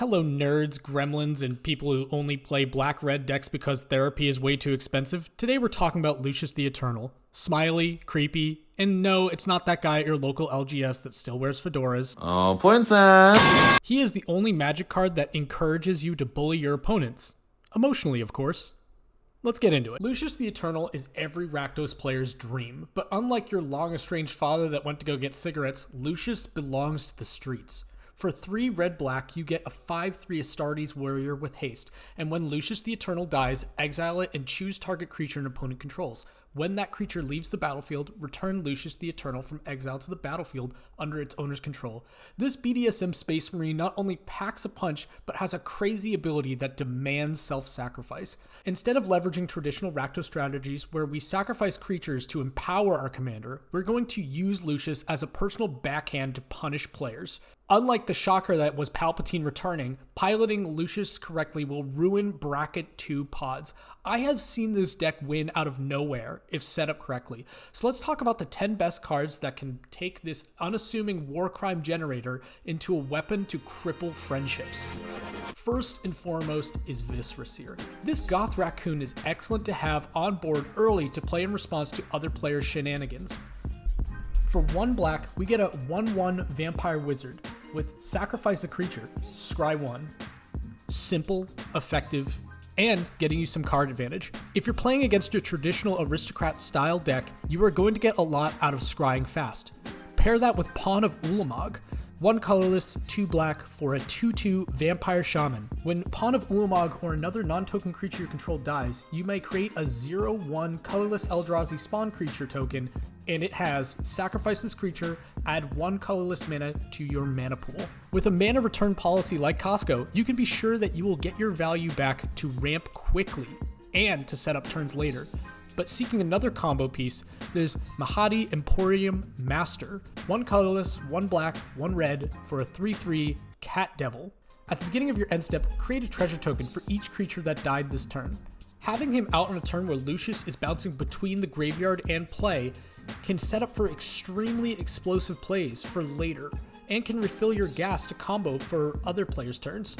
Hello nerds, gremlins, and people who only play black-red decks because therapy is way too expensive. Today we're talking about Lucius the Eternal. Smiley, creepy, and no, it's not that guy at your local LGS that still wears fedoras. Oh, points. He is the only Magic card that encourages you to bully your opponents. Emotionally, of course. Let's get into it. Lucius the Eternal is every Rakdos player's dream, but unlike your long-estranged father that went to go get cigarettes, Lucius belongs to the streets. For 3 red-black, you get a 5/3 Astartes warrior with haste, and when Lucius the Eternal dies, exile it and choose target creature an opponent controls. When that creature leaves the battlefield, return Lucius the Eternal from exile to the battlefield under its owner's control. This BDSM Space Marine not only packs a punch, but has a crazy ability that demands self-sacrifice. Instead of leveraging traditional Rakdos strategies where we sacrifice creatures to empower our commander, we're going to use Lucius as a personal backhand to punish players. Unlike the shocker that was Palpatine returning, piloting Lucius correctly will ruin Bracket 2 pods. I have seen this deck win out of nowhere if set up correctly. So let's talk about the 10 best cards that can take this unassuming war crime generator into a weapon to cripple friendships. First and foremost is Viscera. This goth raccoon is excellent to have on board early to play in response to other players' shenanigans. For 1 black, we get a 1/1 vampire wizard with sacrifice a creature, scry 1. Simple, effective, and getting you some card advantage. If you're playing against your traditional aristocrat style deck, you are going to get a lot out of scrying fast. Pair that with Pawn of Ulamog, 1 colorless, 2 black for a 2/2 vampire shaman. When Pawn of Ulamog or another non-token creature you control dies, you may create a 0/1 colorless Eldrazi spawn creature token, and it has sacrifice this creature, add 1 colorless mana to your mana pool. With a mana return policy like Costco, you can be sure that you will get your value back to ramp quickly and to set up turns later. But seeking another combo piece, there's Mahadi Emporium Master, 1 colorless, 1 black, 1 red for a 3/3 Cat Devil. At the beginning of your end step, create a treasure token for each creature that died this turn. Having him out on a turn where Lucius is bouncing between the graveyard and play can set up for extremely explosive plays for later, and can refill your gas to combo for other players' turns.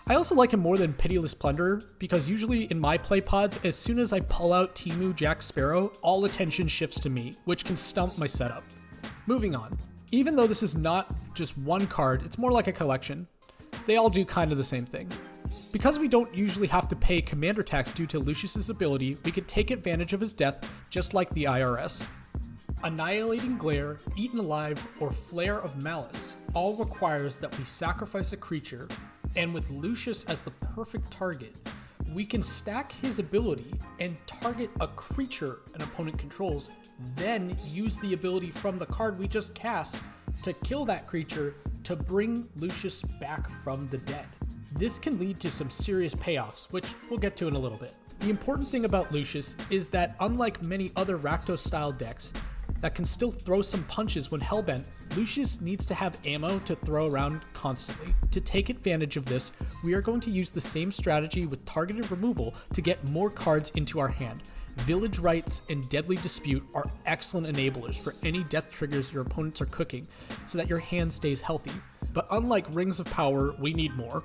I also like him more than Pitiless Plunderer, because usually in my play pods, as soon as I pull out Timu Jack Sparrow, all attention shifts to me, which can stump my setup. Moving on. Even though this is not just 1 card, it's more like a collection. They all do kind of the same thing. Because we don't usually have to pay commander tax due to Lucius's ability, we can take advantage of his death just like the IRS. Annihilating Glare, Eaten Alive, or Flare of Malice all requires that we sacrifice a creature, and with Lucius as the perfect target, we can stack his ability and target a creature an opponent controls, then use the ability from the card we just cast to kill that creature to bring Lucius back from the dead. This can lead to some serious payoffs, which we'll get to in a little bit. The important thing about Lucius is that unlike many other Rakdos-style decks that can still throw some punches when hellbent, Lucius needs to have ammo to throw around constantly. To take advantage of this, we are going to use the same strategy with targeted removal to get more cards into our hand. Village Rites and Deadly Dispute are excellent enablers for any death triggers your opponents are cooking, so that your hand stays healthy. But unlike Rings of Power, we need more.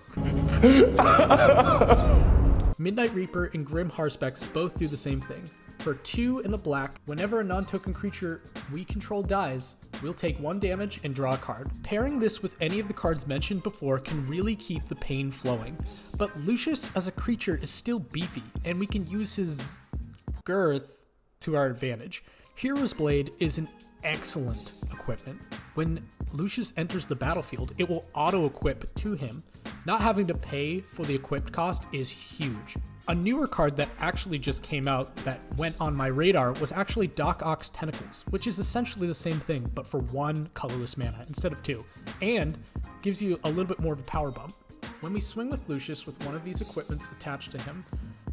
Midnight Reaper and Grim Harspecks both do the same thing. For 2 and a black, whenever a non-token creature we control dies, we'll take 1 damage and draw a card. Pairing this with any of the cards mentioned before can really keep the pain flowing. But Lucius as a creature is still beefy, and we can use his girth to our advantage. Hero's Blade is an excellent equipment. When Lucius enters the battlefield, it will auto-equip to him. Not having to pay for the equipped cost is huge. A newer card that actually just came out that went on my radar was actually Doc Ock's Tentacles, which is essentially the same thing, but for 1 colorless mana instead of 2, and gives you a little bit more of a power bump. When we swing with Lucius with one of these equipments attached to him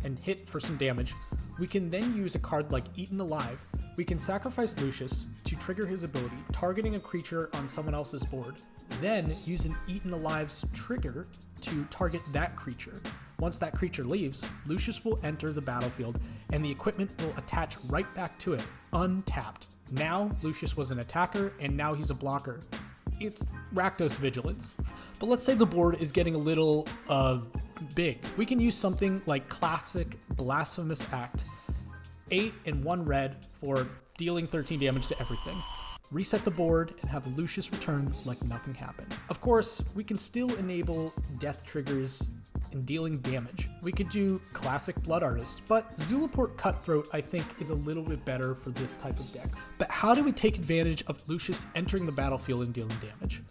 and hit for some damage, we can then use a card like Eaten Alive. We can sacrifice Lucius to trigger his ability, targeting a creature on someone else's board, then use an Eaten Alive's trigger to target that creature. Once that creature leaves, Lucius will enter the battlefield, and the equipment will attach right back to it, untapped. Now, Lucius was an attacker, and now he's a blocker. It's Rakdos Vigilance. But let's say the board is getting a little big. We can use something like classic Blasphemous Act. 8 and 1 red for dealing 13 damage to everything. Reset the board and have Lucius return like nothing happened. Of course, we can still enable death triggers and dealing damage. We could do classic Blood Artist, but Zulaport Cutthroat I think is a little bit better for this type of deck. But how do we take advantage of Lucius entering the battlefield and dealing damage?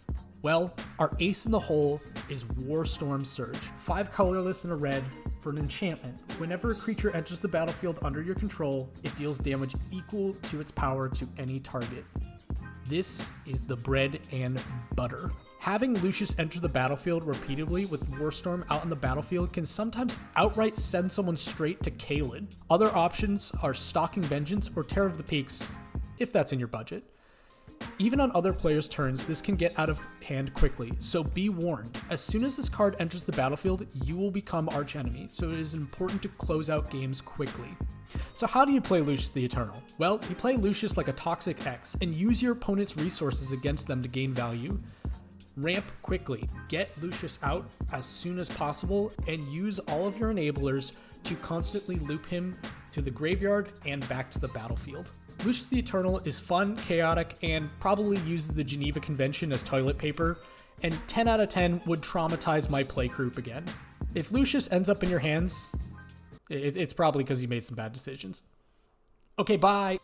Well, our ace in the hole is Warstorm Surge. 5 colorless and a red for an enchantment. Whenever a creature enters the battlefield under your control, it deals damage equal to its power to any target. This is the bread and butter. Having Lucius enter the battlefield repeatedly with Warstorm out on the battlefield can sometimes outright send someone straight to Kaled. Other options are Stalking Vengeance or Terror of the Peaks, if that's in your budget. Even on other players' turns, this can get out of hand quickly, so be warned. As soon as this card enters the battlefield, you will become archenemy, so it is important to close out games quickly. So how do you play Lucius the Eternal? Well, you play Lucius like a Toxic X, and use your opponent's resources against them to gain value. Ramp quickly, get Lucius out as soon as possible, and use all of your enablers to constantly loop him to the graveyard and back to the battlefield. Lucius the Eternal is fun, chaotic, and probably uses the Geneva Convention as toilet paper, and 10 out of 10 would traumatize my play group again. If Lucius ends up in your hands, it's probably because you made some bad decisions. Okay, bye!